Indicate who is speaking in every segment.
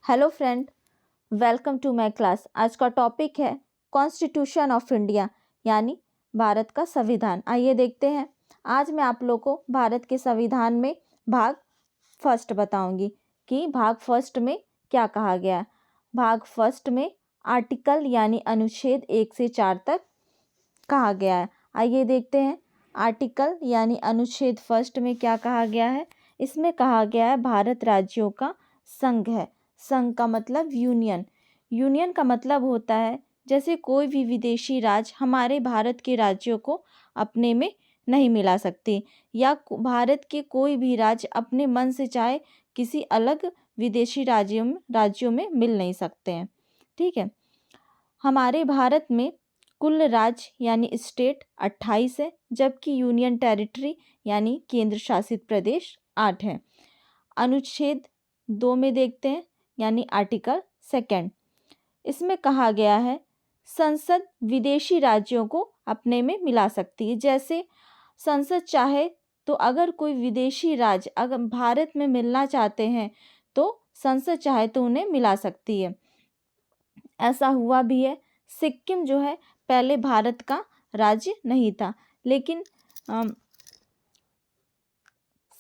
Speaker 1: Hello friend, welcome to my class. आज का topic है कॉन्स्टिट्यूशन ऑफ इंडिया यानी भारत का संविधान। आइए देखते हैं। आज मैं आप लोग को भारत के संविधान में भाग फर्स्ट बताऊंगी कि भाग फर्स्ट में क्या कहा गया है। भाग फर्स्ट में आर्टिकल यानी अनुच्छेद 1 से 4 तक कहा गया है। आइए देखते हैं आर्टिकल यानी अनुच्छेद फर्स्ट में क्या कहा गया है। इसमें कहा गया है भारत राज्यों का संघ है। संघ का मतलब यूनियन। यूनियन का मतलब होता है जैसे कोई भी विदेशी राज्य हमारे भारत के राज्यों को अपने में नहीं मिला सकते, या भारत के कोई भी राज्य अपने मन से चाहे किसी अलग विदेशी राज्यों में मिल नहीं सकते हैं। ठीक है। हमारे भारत में कुल राज्य यानी स्टेट 28 है, जबकि यूनियन टेरिटरी यानी केंद्र शासित प्रदेश 8 है। अनुच्छेद 2 में देखते हैं यानी आर्टिकल सेकंड। इसमें कहा गया है संसद विदेशी राज्यों को अपने में मिला सकती है। जैसे संसद चाहे तो अगर कोई विदेशी राज्य अगर भारत में मिलना चाहते हैं तो संसद चाहे तो उन्हें मिला सकती है। ऐसा हुआ भी है। सिक्किम जो है पहले भारत का राज्य नहीं था, लेकिन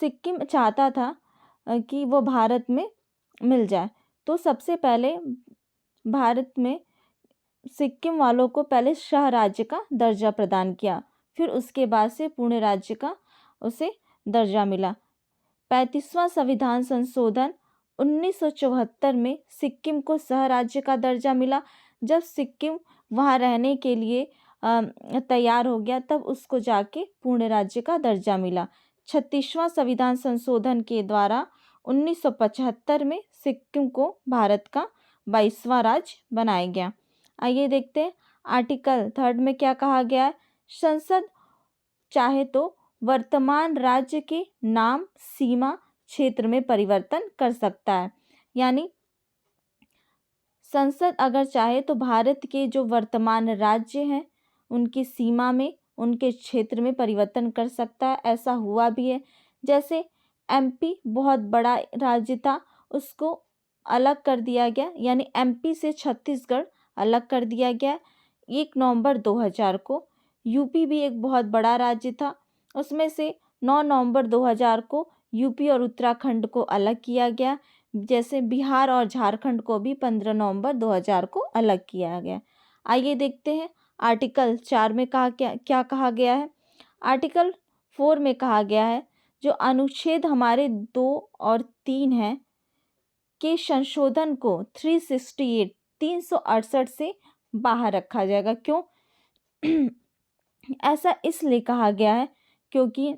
Speaker 1: सिक्किम चाहता था कि वो भारत में मिल जाए, तो सबसे पहले भारत में सिक्किम वालों को पहले शाह राज्य का दर्जा प्रदान किया, फिर उसके बाद से पूर्ण राज्य का उसे दर्जा मिला। 35वां संविधान संशोधन 1974 में सिक्किम को सह राज्य का दर्जा मिला। जब सिक्किम वहाँ रहने के लिए तैयार हो गया तब उसको जाके पूर्ण राज्य का दर्जा मिला। 36वां संविधान संशोधन के द्वारा 1975 में सिक्किम को भारत का 22वां राज्य बनाया गया। आइए देखते हैं आर्टिकल 3 में क्या कहा गया है। संसद चाहे तो वर्तमान राज्य के नाम, सीमा, क्षेत्र में परिवर्तन कर सकता है। यानी संसद अगर चाहे तो भारत के जो वर्तमान राज्य हैं उनकी सीमा में, उनके क्षेत्र में परिवर्तन कर सकता है। ऐसा हुआ भी है। जैसे एमपी बहुत बड़ा राज्य था, उसको अलग कर दिया गया, यानी एमपी से छत्तीसगढ़ अलग कर दिया गया 1 नवंबर 2000 को। यूपी भी एक बहुत बड़ा राज्य था, उसमें से 9 नवंबर 2000 को यूपी और उत्तराखंड को अलग किया गया। जैसे बिहार और झारखंड को भी 15 नवंबर 2000 को अलग किया गया। आइए देखते हैं आर्टिकल 4 में क्या कहा गया है। आर्टिकल 4 में कहा गया है जो अनुच्छेद हमारे 2 और 3 हैं के संशोधन को 368 से बाहर रखा जाएगा। क्यों? ऐसा इसलिए कहा गया है क्योंकि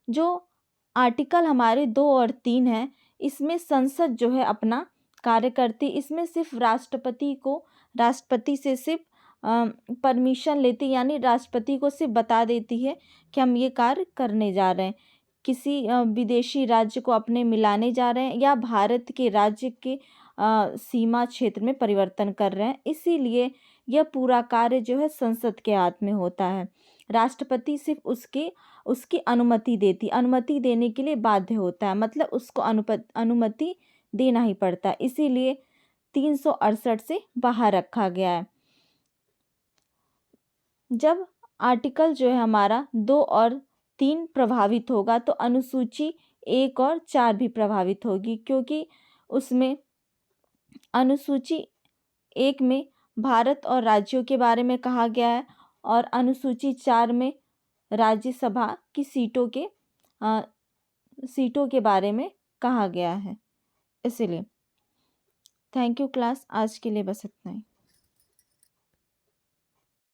Speaker 1: जो आर्टिकल हमारे 2 और 3 हैं इसमें संसद जो है अपना कार्य करती, इसमें सिर्फ राष्ट्रपति से सिर्फ परमिशन लेती, यानी राष्ट्रपति को सिर्फ बता देती है कि हम ये कार्य करने जा रहे हैं, किसी विदेशी राज्य को अपने मिलाने जा रहे हैं या भारत के राज्य के सीमा क्षेत्र में परिवर्तन कर रहे हैं। इसीलिए यह पूरा कार्य जो है संसद के हाथ में होता है। राष्ट्रपति सिर्फ उसकी अनुमति देने के लिए बाध्य होता है, मतलब उसको अनुमति देना ही पड़ता है। इसीलिए 368 से बाहर रखा गया है। जब आर्टिकल जो है हमारा 2 और 3 प्रभावित होगा तो अनुसूची 1 और 4 भी प्रभावित होगी, क्योंकि उसमें अनुसूची 1 में भारत और राज्यों के बारे में कहा गया है और अनुसूची 4 में राज्यसभा की सीटों के बारे में कहा गया है। इसीलिए थैंक यू क्लास, आज के लिए बस इतना ही।